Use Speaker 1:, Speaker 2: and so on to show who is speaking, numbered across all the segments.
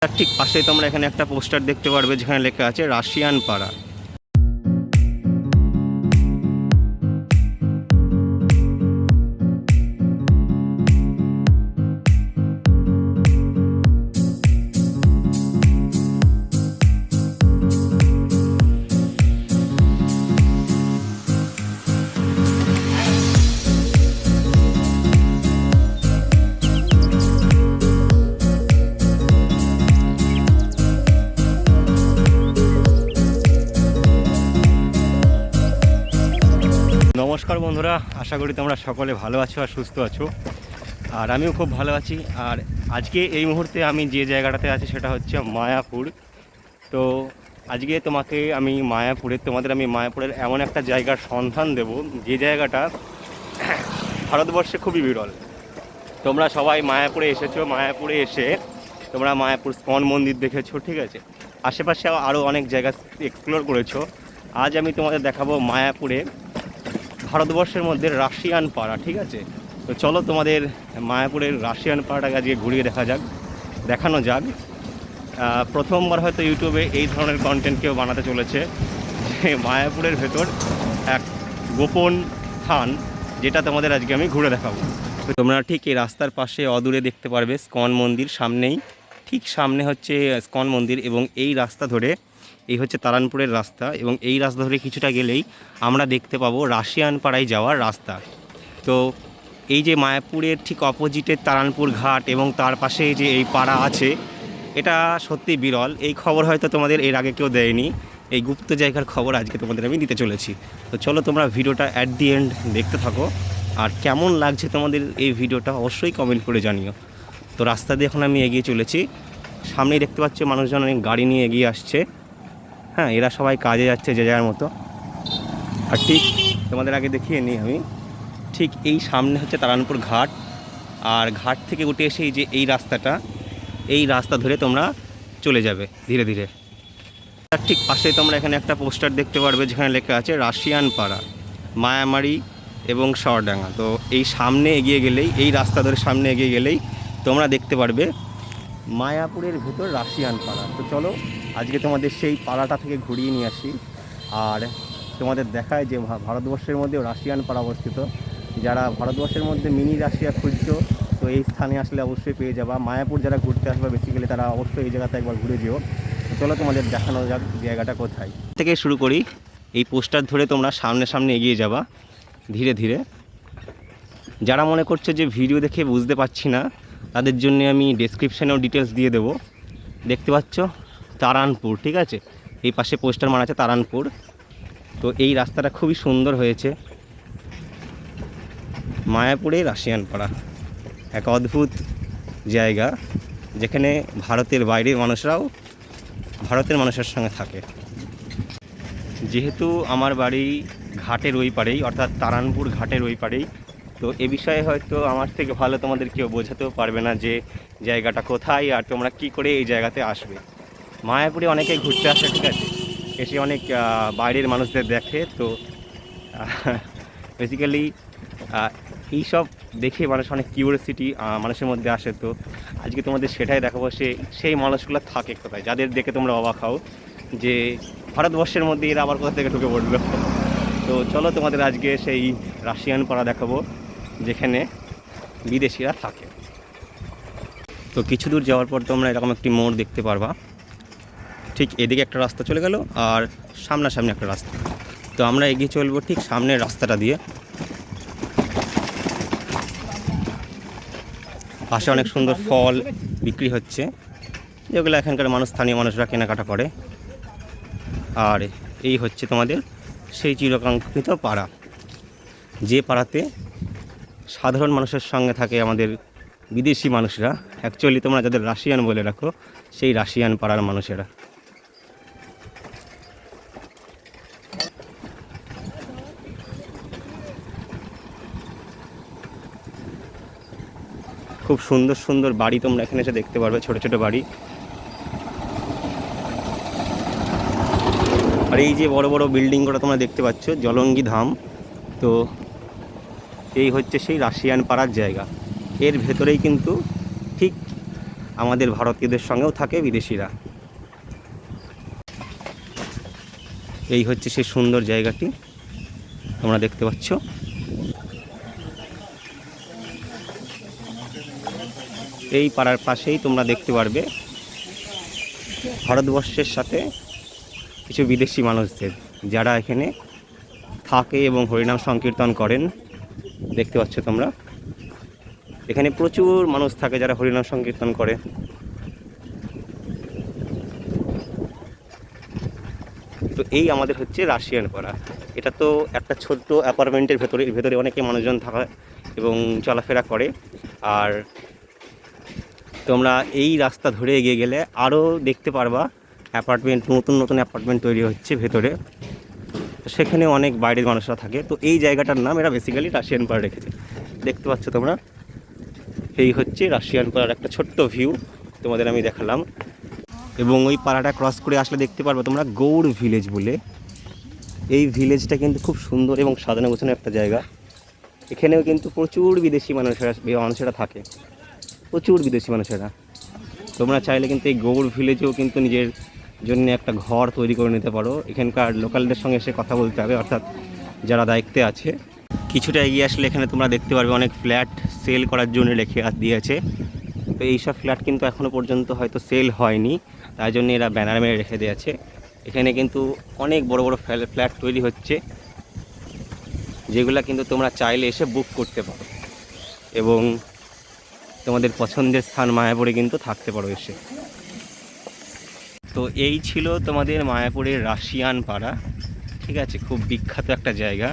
Speaker 1: তার ঠিক পাশেই তোমরা এখানে একটা পোস্টার দেখতে পারবে যেখানে লেখা আছে রাশিয়ান পাড়া। নমস্কার বন্ধুরা, আশা করি তোমরা সকলে ভালো আছো আর সুস্থ আছো। আর আমিও খুব ভালো আছি। আর আজকে এই মুহূর্তে আমি যে জায়গাটাতে আছি সেটা হচ্ছে মায়াপুর। তো আজকে তোমাদের আমি মায়াপুরের এমন একটা জায়গার সন্ধান দেব যে জায়গাটা ভারতবর্ষে খুবই বিরল। তোমরা সবাই মায়াপুরে এসেছো, মায়াপুরে এসে তোমরা মায়াপুর স্কন মন্দির দেখেছো, ঠিক আছে, আশেপাশে আরও অনেক জায়গা এক্সপ্লোর করেছো। আজ আমি তোমাদের দেখাবো মায়াপুরে ভারতবর্ষের মধ্যে রাশিয়ান পাড়া, ঠিক আছে। তো চলো তোমাদের মায়াপুরের রাশিয়ান পাড়াটাকে আজকে ঘুরিয়ে দেখানো যাক। প্রথমবার হয়তো ইউটিউবে এই ধরনের কন্টেন্ট কেউ বানাতে চলেছে যে মায়াপুরের ভেতর এক গোপন স্থান, যেটা তোমাদের আজকে আমি ঘুরে দেখাবো। তো তোমরা ঠিক এই রাস্তার পাশে অদূরে দেখতে পারবে স্কন মন্দির, সামনেই ঠিক সামনে হচ্ছে স্কন মন্দির, এবং এই রাস্তা ধরে এই হচ্ছে তারানপুরের রাস্তা, এবং এই রাস্তা ধরে কিছুটা গেলেই আমরা দেখতে পাবো রাশিয়ান পাড়ায় যাওয়ার রাস্তা। তো এই যে মায়াপুরের ঠিক অপোজিটের তারানপুর ঘাট এবং তার পাশে যে এই পাড়া আছে, এটা সত্যি বিরল। এই খবর হয়তো তোমাদের এর আগে কেউ দেয়নি। এই গুপ্ত জায়গার খবর আজকে তোমাদের আমি দিতে চলেছি। তো চলো তোমরা ভিডিওটা অ্যাট দি এন্ড দেখতে থাকো, আর কেমন লাগছে তোমাদের এই ভিডিওটা অবশ্যই কমেন্ট করে জানিও। তো রাস্তা দিয়ে এখন আমি এগিয়ে চলেছি। সামনেই দেখতে পাচ্ছ মানুষজন অনেক গাড়ি নিয়ে এগিয়ে আসছে। হ্যাঁ, এরা সবাই কাজে যাচ্ছে যে যার মতো। আর ঠিক তোমাদের আগে দেখিয়ে নিই আমি, ঠিক এই সামনে হচ্ছে তারানপুর ঘাট, আর ঘাট থেকে উঠে এসে এই রাস্তাটা, এই রাস্তা ধরে তোমরা চলে যাবে ধীরে ধীরে। তার ঠিক পাশেই তোমরা এখানে একটা পোস্টার দেখতে পারবে যেখানে লেখা আছে রাশিয়ান পাড়া, মায়ামারি এবং শরডাঙ্গা। তো এই সামনে এগিয়ে গেলেই, এই রাস্তা ধরে সামনে এগিয়ে গেলেই তোমরা দেখতে পারবে মায়াপুরের ভেতর রাশিয়ান পাড়া। তো চলো আজকে তোমাদের সেই পাড়াটা থেকে ঘুরিয়ে নিয়ে আসি, আর তোমাদের দেখায় যে ভারতবর্ষের মধ্যেও রাশিয়ান পাড়া অবস্থিত। যারা ভারতবর্ষের মধ্যে মিনি রাশিয়া খুঁজছো, তো এই স্থানে আসলে অবশ্যই পেয়ে যাবা। মায়াপুর যারা ঘুরতে আসবে বেসিক্যালি তারা অবশ্যই এই জায়গাতে একবার ঘুরে যেও। তো চলো তোমাদের দেখানো যাক জায়গাটা কোথায়। থেকে শুরু করি, এই পোস্টার ধরে তোমরা সামনে সামনে এগিয়ে যাবা ধীরে ধীরে। যারা মনে করছো যে ভিডিও দেখে বুঝতে পারছি না, তাদের জন্য আমি ডেসক্রিপশানেও ডিটেলস দিয়ে দেবো। দেখতে পাচ্ছ তারানপুর, ঠিক আছে, এই পাশে পোস্টার মারা আছে তারানপুর। তো এই রাস্তাটা খুবই সুন্দর হয়েছে। মায়াপুরে রাশিয়ান পাড়া এক অদ্ভুত জায়গা, যেখানে ভারতের বাইরের মানুষরাও ভারতের মানুষের সঙ্গে থাকে। যেহেতু আমার বাড়ি ঘাটের ওই পাড়েই, অর্থাৎ তারানপুর ঘাটের ওই পাড়েই, তো এ বিষয়ে হয়তো আমার থেকে ভালো তোমাদের কেউ বোঝাতেও পারবে না যে জায়গাটা কোথায় আর তোমরা কি করে এই জায়গাতে আসবে। মায়াপুরে অনেকেই ঘুরতে আসে, ঠিক আছে, এসে অনেক বাইরের মানুষদের দেখে। তো বেসিক্যালি এইসব দেখে মানুষ অনেক কিউরিওসিটি মানুষের মধ্যে আসে। তো আজকে তোমাদের সেটাই দেখাবো, সেই মানুষগুলো থাকে কোথায়, যাদের দেখে তোমরা অবাক হও যে ভারতবর্ষের মধ্যে এরা আবার কোথা থেকে ঢুকে পড়লো। তো চলো তোমাদের আজকে সেই রাশিয়ান পাড়া দেখাবো যেখানে বিদেশিরা থাকে। তো কিছু দূর যাওয়ার পর তোমরা এরকম একটি মোড় দেখতে পারবা। ঠিক এদিকে একটা রাস্তা চলে গেল আর সামনাসামনি একটা রাস্তা। তো আমরা এগিয়ে চলবো ঠিক সামনের রাস্তাটা দিয়ে। পাশে অনেক সুন্দর ফল বিক্রি হচ্ছে, যেগুলো এখানকার স্থানীয় মানুষরা কেনাকাটা করে। আর এই হচ্ছে তোমাদের সেই চিরকাঙ্ক্ষিত পাড়া, যে পাড়াতে সাধারণ মানুষের সঙ্গে থাকে আমাদের বিদেশি মানুষরা। অ্যাকচুয়ালি তোমরা যাদের রাশিয়ান বলে রাখো, সেই রাশিয়ান পাড়ার মানুষেরা। খুব সুন্দর সুন্দর বাড়ি তোমরা এখানে এসে দেখতে পারবে, ছোট ছোট বাড়ি। আর এই যে বড় বড় বিল্ডিংগুলো তোমরা দেখতে পাচ্ছ, জলঙ্গি ধাম। তো এই হচ্ছে সেই রাশিয়ান পাড়ার জায়গা। এর ভেতরেই কিন্তু ঠিক আমাদের ভারতীয়দের সঙ্গেও থাকে বিদেশিরা। এই হচ্ছে সেই সুন্দর জায়গাটি তোমরা দেখতে পাচ্ছ। এই পাড়ার পাশেই তোমরা দেখতে পারবে ভারতবর্ষের সাথে কিছু বিদেশি মানুষদের, যারা এখানে থাকে এবং হরিনাম সংকীর্তন করেন। দেখতে পাচ্ছ তোমরা, এখানে প্রচুর মানুষ থাকে যারা হরিনাম সংকীর্তন করে। তো এই আমাদের হচ্ছে রাশিয়ান পাড়া। এটা তো একটা ছোট্ট অ্যাপার্টমেন্টের ভেতরে অনেকে মানুষজন থাকা এবং চলাফেরা করে। আর তোমরা এই রাস্তা ধরে এগিয়ে গেলে আরও দেখতে পারবা অ্যাপার্টমেন্ট, নতুন নতুন অ্যাপার্টমেন্ট তৈরি হচ্ছে ভেতরে। সেখানে অনেক বাইরের মানুষরা থাকে। তো এই জায়গাটার নাম এরা বেসিক্যালি রাশিয়ান পাড়া রেখেছে। দেখতে পাচ্ছ তোমরা, এই হচ্ছে রাশিয়ান পাড়ার একটা ছোট্ট ভিউ তোমাদের আমি দেখালাম। এবং ওই পাড়াটা ক্রস করে আসলে দেখতে পারবে তোমরা গৌড় ভিলেজ বলে। এই ভিলেজটা কিন্তু খুব সুন্দর এবং সাজানো গোছানো একটা জায়গা। এখানেও কিন্তু প্রচুর বিদেশি মানুষেরা থাকে, প্রচুর বিদেশি মানুষেরা। তোমরা চাইলে কিন্তু এই গৌড় ভিলেজেও কিন্তু নিজের জন্য একটা ঘর তৈরি করে নিতে পারো। এখানকার লোকালদের সঙ্গে এসে কথা বলতে হবে, অর্থাৎ যারা দায়িত্বে আছে। কিছুটা এগিয়ে আসলে এখানে তোমরা দেখতে পারবে অনেক ফ্ল্যাট সেল করার জন্য রেখে দিয়েছে। তো এইসব ফ্ল্যাট কিন্তু এখনও পর্যন্ত হয়তো সেল হয়নি, তাই জন্য এরা ব্যানার মেরে রেখে দিয়েছে। এখানে কিন্তু অনেক বড় বড় ফ্ল্যাট তৈরি হচ্ছে, যেগুলো কিন্তু তোমরা চাইলে এসে বুক করতে পারো এবং তোমাদের পছন্দের স্থান মায়াপুরে কিন্তু থাকতে পারো এসে। তো এই ছিল তোমাদের মায়াপুরের রাশিয়ান পাড়া। ঠিক আছে, খুব বিখ্যাত একটা জায়গা।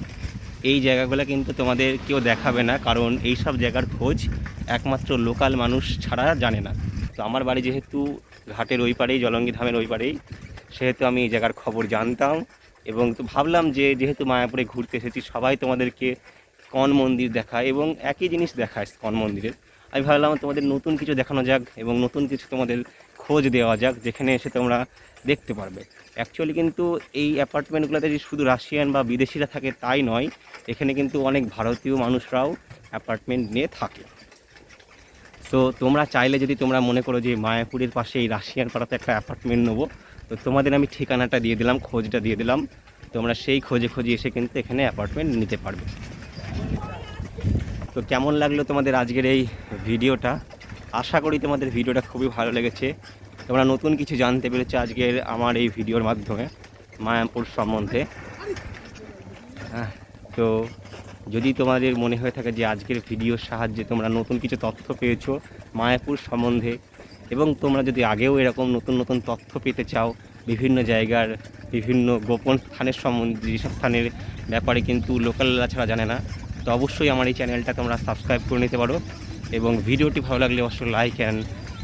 Speaker 1: এই জায়গাগুলো কিন্তু তোমাদের কেউ দেখাবে না, কারণ এই সব জায়গার খোঁজ একমাত্র লোকাল মানুষ ছাড়া জানে না। তো আমার বাড়ি যেহেতু ঘাটের ওই পাড়েই, জলঙ্গি ধামের ওই পাড়েই, সেহেতু আমি এই জায়গার খবর জানতাম। এবং তো ভাবলাম যে যেহেতু মায়াপুরে ঘুরতে এসেছি, সবাই তোমাদেরকে স্কন মন্দির দেখায় এবং একই জিনিস দেখায় স্কন মন্দিরের। আমি ভাবলাম তোমাদের নতুন কিছু দেখানো যাক এবং নতুন কিছু তোমাদের খোঁজ দেওয়া যাক, যেখানে এসে তোমরা দেখতে পারবে। অ্যাকচুয়ালি কিন্তু এই অ্যাপার্টমেন্টগুলোতে যে শুধু রাশিয়ান বা বিদেশিরা থাকে তাই নয়, এখানে কিন্তু অনেক ভারতীয় মানুষরাও অ্যাপার্টমেন্ট নিয়ে থাকে। তো তোমরা চাইলে যদি তোমরা মনে করো যে মায়াপুরের পাশে এই রাশিয়ান পাড়াতে একটা অ্যাপার্টমেন্ট নেবো, তো তোমাদের আমি ঠিকানাটা দিয়ে দিলাম, খোঁজটা দিয়ে দিলাম। তোমরা সেই খোঁজে এসে কিন্তু এখানে অ্যাপার্টমেন্ট নিতে পারবে। তো কেমন লাগলো তোমাদের আজকের এই ভিডিওটা? আশা করি তোমাদের ভিডিওটা খুবই ভালো লেগেছে। তোমরা নতুন কিছু জানতে পেরেছো আজকের আমার এই ভিডিওর মাধ্যমে মায়াপুর সম্বন্ধে। তো যদি তোমাদের মনে হয়ে থাকে যে আজকের ভিডিওর সাহায্যে তোমরা নতুন কিছু তথ্য পেয়েছো মায়াপুর সম্বন্ধে, এবং তোমরা যদি আগেও এরকম নতুন নতুন তথ্য পেতে চাও বিভিন্ন জায়গার বিভিন্ন গোপন স্থানের সম্বন্ধে, যেসব স্থানের ব্যাপারে কিন্তু লোকালরা ছাড়া জানে না, তো অবশ্যই আমার এই চ্যানেলটা তোমরা সাবস্ক্রাইব করে নিতে পারো। এবং ভিডিওটি ভালো লাগলে অবশ্যই লাইক অ্যান্ড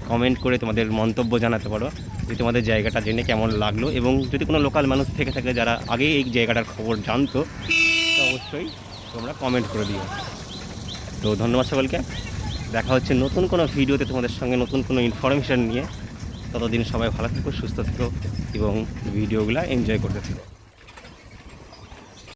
Speaker 1: কমেন্ট করে তোমাদের মন্তব্য জানাতে পারো যে তোমাদের জায়গাটা জেনে কেমন লাগলো। এবং যদি কোনো লোকাল মানুষ থেকে থাকে যারা আগে এই জায়গাটার খবর জানতো, তো অবশ্যই তোমরা কমেন্ট করে দিও। তো ধন্যবাদ সকলকে। দেখা হচ্ছে নতুন কোনো ভিডিওতে তোমাদের সঙ্গে নতুন কোনো ইনফরমেশান নিয়ে। ততদিন সবাই ভালো থেকো, সুস্থ থেকো এবং ভিডিওগুলো এনজয় করতে থাকো।